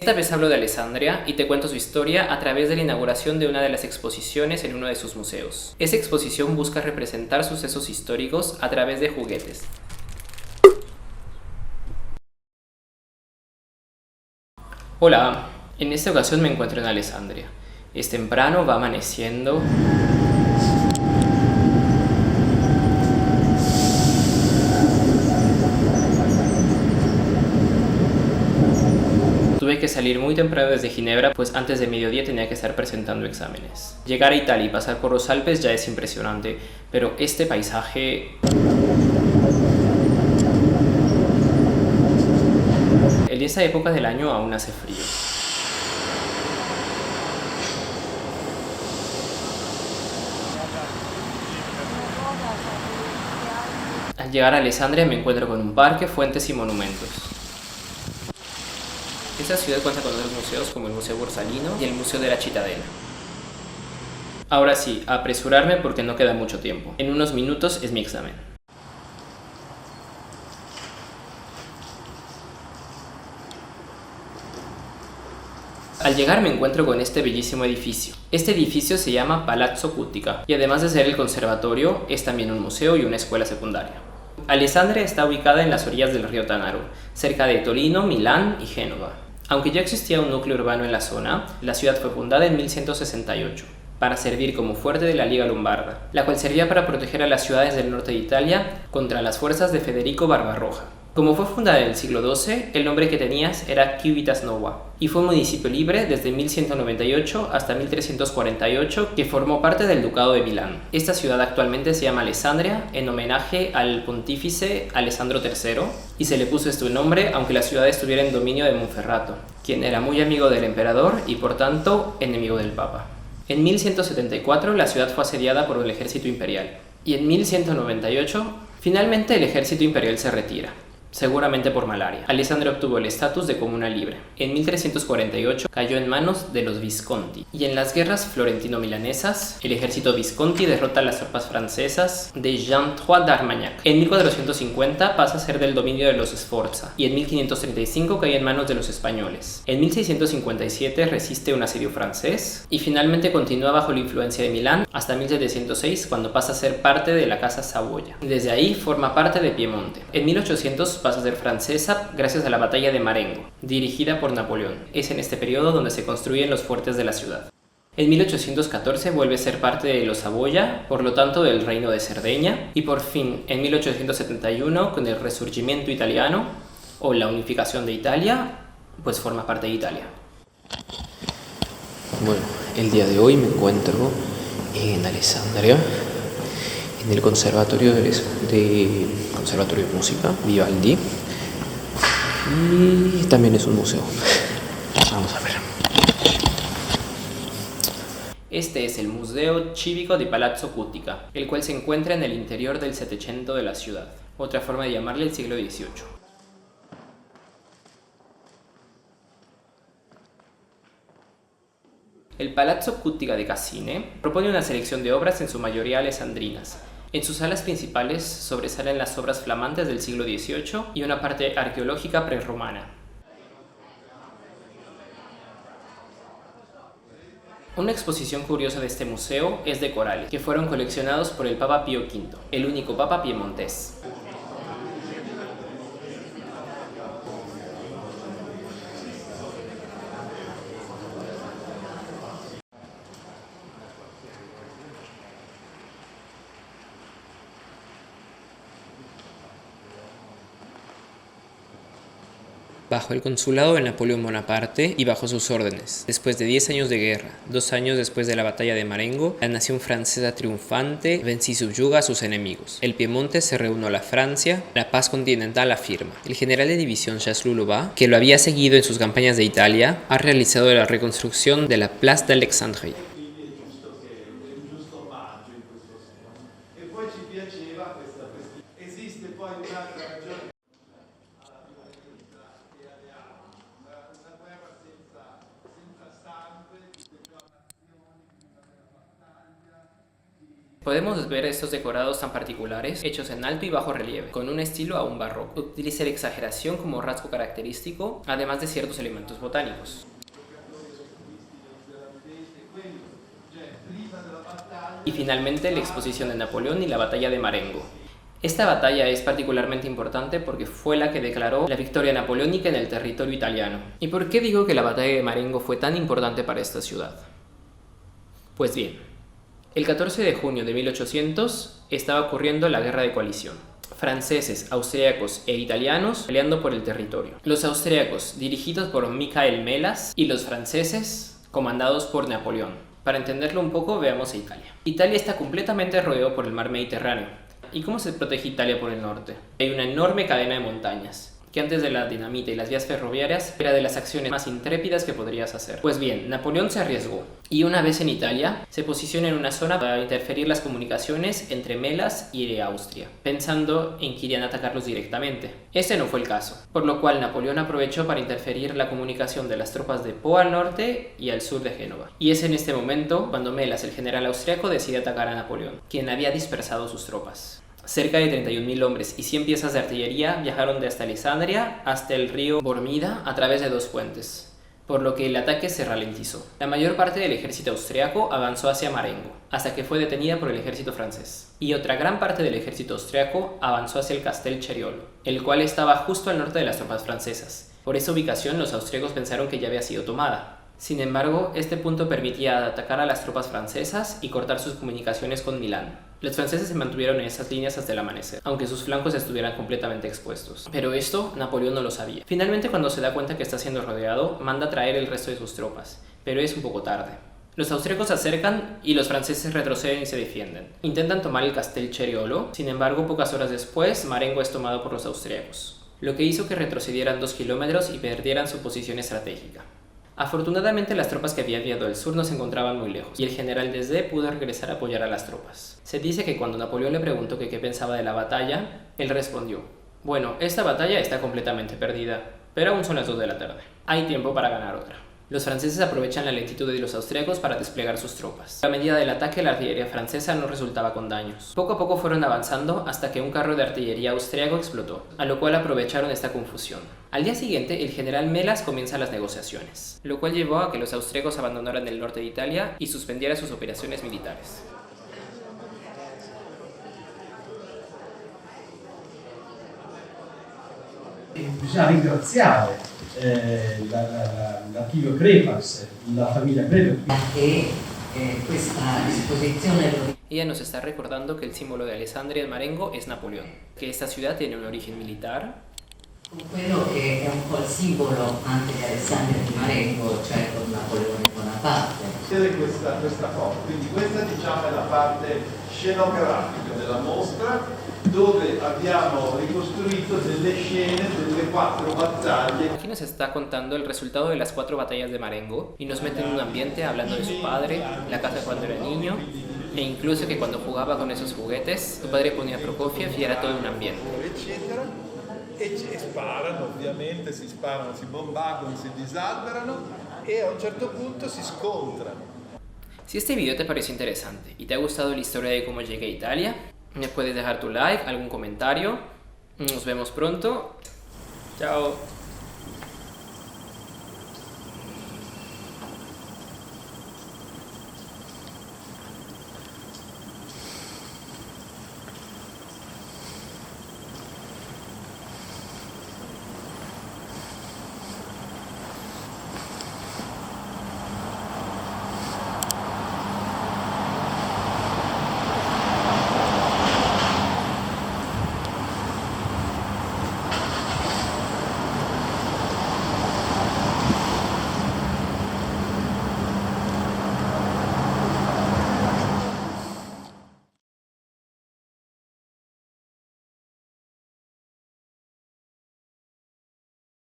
Esta vez hablo de Alessandria y te cuento su historia a través de la inauguración de una de las exposiciones en uno de sus museos. Esa exposición busca representar sucesos históricos a través de juguetes. Hola, en esta ocasión me encuentro en Alessandria. Es temprano, va amaneciendo. Tuve que salir muy temprano desde Ginebra, pues antes de mediodía tenía que estar presentando exámenes. Llegar a Italia y pasar por los Alpes ya es impresionante, pero este paisaje... En esa época del año aún hace frío. Al llegar a Alessandria me encuentro con un parque, fuentes y monumentos. Esta ciudad cuenta con otros museos como el Museo Borsalino y el Museo de la Cittadella. Ahora sí, a apresurarme porque no queda mucho tiempo. En unos minutos es mi examen. Al llegar me encuentro con este bellísimo edificio. Este edificio se llama Palazzo Cuttica y además de ser el conservatorio, es también un museo y una escuela secundaria. Alessandria está ubicada en las orillas del río Tanaro, cerca de Torino, Milán y Génova. Aunque ya existía un núcleo urbano en la zona, la ciudad fue fundada en 1168 para servir como fuerte de la Liga Lombarda, la cual servía para proteger a las ciudades del norte de Italia contra las fuerzas de Federico Barbarroja. Como fue fundada en el siglo XII, el nombre que tenías era Civitas Nova, y fue un municipio libre desde 1198 hasta 1348 que formó parte del Ducado de Milán. Esta ciudad actualmente se llama Alessandria en homenaje al pontífice Alessandro III, y se le puso este nombre aunque la ciudad estuviera en dominio de Monferrato, quien era muy amigo del emperador y por tanto enemigo del papa. En 1174 la ciudad fue asediada por el ejército imperial, y en 1198 finalmente el ejército imperial se retira, seguramente por malaria. Alessandria obtuvo el estatus de comuna libre. En 1348 cayó en manos de los Visconti, y en las guerras florentino-milanesas, el ejército Visconti derrota a las tropas francesas de Jean III d'Armagnac. En 1450 pasa a ser del dominio de los Sforza, y en 1535 cae en manos de los españoles. En 1657 resiste un asedio francés, y finalmente continúa bajo la influencia de Milán hasta 1706, cuando pasa a ser parte de la Casa Saboya. Desde ahí forma parte de Piemonte. En 1800 pasa a ser francesa gracias a la batalla de Marengo, dirigida por Napoleón. Es en este periodo donde se construyen los fuertes de la ciudad. En 1814 vuelve a ser parte de los Saboya, por lo tanto del reino de Cerdeña, y por fin en 1871 con el Resurgimiento italiano o la unificación de Italia, pues forma parte de Italia. Bueno, el día de hoy me encuentro en Alessandria, en el Conservatorio de Música, Vivaldi, y también es un museo. Vamos a ver. Este es el Museo Civico di Palazzo Cuttica, el cual se encuentra en el interior del Settecento de la ciudad, otra forma de llamarle el siglo XVIII. El Palazzo Cuttica de Cassine propone una selección de obras en su mayoría alessandrinas. En sus salas principales sobresalen las obras flamantes del siglo XVIII y una parte arqueológica prerromana. Una exposición curiosa de este museo es de corales, que fueron coleccionados por el Papa Pío V, el único papa piemontés. Bajo el consulado de Napoleón Bonaparte y bajo sus órdenes, después de 10 años de guerra, 2 años después de la batalla de Marengo, la nación francesa triunfante vence y subyuga a sus enemigos. El Piemonte se reunió a la Francia, la paz continental afirma. El general de división Charles Lulova, que lo había seguido en sus campañas de Italia, ha realizado la reconstrucción de la Place d'Alexandrie. Podemos ver estos decorados tan particulares, hechos en alto y bajo relieve, con un estilo aún barroco. Utiliza la exageración como rasgo característico, además de ciertos elementos botánicos. Y finalmente la exposición de Napoleón y la batalla de Marengo. Esta batalla es particularmente importante porque fue la que declaró la victoria napoleónica en el territorio italiano. ¿Y por qué digo que la batalla de Marengo fue tan importante para esta ciudad? Pues bien, el 14 de junio de 1800 estaba ocurriendo la Guerra de Coalición. Franceses, austriacos e italianos peleando por el territorio. Los austriacos dirigidos por Michael Melas y los franceses comandados por Napoleón. Para entenderlo un poco, veamos a Italia. Italia está completamente rodeado por el mar Mediterráneo. ¿Y cómo se protege Italia por el norte? Hay una enorme cadena de montañas, que antes de la dinamita y las vías ferroviarias era de las acciones más intrépidas que podrías hacer. Pues bien, Napoleón se arriesgó y una vez en Italia se posiciona en una zona para interferir las comunicaciones entre Melas y Austria, pensando en que irían a atacarlos directamente. Este no fue el caso, por lo cual Napoleón aprovechó para interferir la comunicación de las tropas de Po al norte y al sur de Génova. Y es en este momento cuando Melas, el general austriaco, decide atacar a Napoleón, quien había dispersado sus tropas. Cerca de 31.000 hombres y 100 piezas de artillería viajaron desde Alessandria hasta el río Bormida a través de 2 puentes, por lo que el ataque se ralentizó. La mayor parte del ejército austriaco avanzó hacia Marengo, hasta que fue detenida por el ejército francés. Y otra gran parte del ejército austriaco avanzó hacia el Castel Ceriolo, el cual estaba justo al norte de las tropas francesas. Por esa ubicación los austriacos pensaron que ya había sido tomada. Sin embargo, este punto permitía atacar a las tropas francesas y cortar sus comunicaciones con Milán. Los franceses se mantuvieron en esas líneas hasta el amanecer, aunque sus flancos estuvieran completamente expuestos. Pero esto Napoleón no lo sabía. Finalmente, cuando se da cuenta que está siendo rodeado, manda traer el resto de sus tropas, pero es un poco tarde. Los austríacos se acercan y los franceses retroceden y se defienden. Intentan tomar el Castel Ceriolo, sin embargo, pocas horas después, Marengo es tomado por los austríacos, lo que hizo que retrocedieran 2 kilómetros y perdieran su posición estratégica. Afortunadamente, las tropas que había enviado al sur no se encontraban muy lejos, y el general Desde pudo regresar a apoyar a las tropas. Se dice que cuando Napoleón le preguntó qué pensaba de la batalla, él respondió: bueno, esta batalla está completamente perdida, pero aún son las 2 de la tarde. Hay tiempo para ganar otra. Los franceses aprovechan la lentitud de los austriacos para desplegar sus tropas. A medida del ataque, la artillería francesa no resultaba con daños. Poco a poco fueron avanzando hasta que un carro de artillería austriaco explotó, a lo cual aprovecharon esta confusión. Al día siguiente, el general Melas comienza las negociaciones, lo cual llevó a que los austriacos abandonaran el norte de Italia y suspendieran sus operaciones militares. Bisogna ringraziare l'archivio Crepax, la famiglia Crepax. Questa esposizione Ella nos está recordando que el símbolo de Alessandria en Marengo es Napoleón, que esta ciudad tiene un origen militar, con quello che è un po' il simbolo anche di Alessandria di Marengo, cioè con Napoleone Bonaparte. Questa foto, quindi questa diciamo è la parte scenografica della mostra, dove abbiamo ricostruito delle scene delle 4 battaglie. Aquí nos está contando el resultado de las 4 batallas de Marengo y nos mete en un ambiente hablando de su padre, la casa cuando era niño e incluso que cuando jugaba con esos juguetes, su padre ponía Prokofiev y era todo un ambiente. Eccetera, e sparano, ovviamente si sparano, si bombardano, si disalberano e a un certo punto si scontrano. Si este video te pareció interesante y te ha gustado la historia de cómo llegué a Italia, me puedes dejar tu like, algún comentario. Nos vemos pronto. Chao.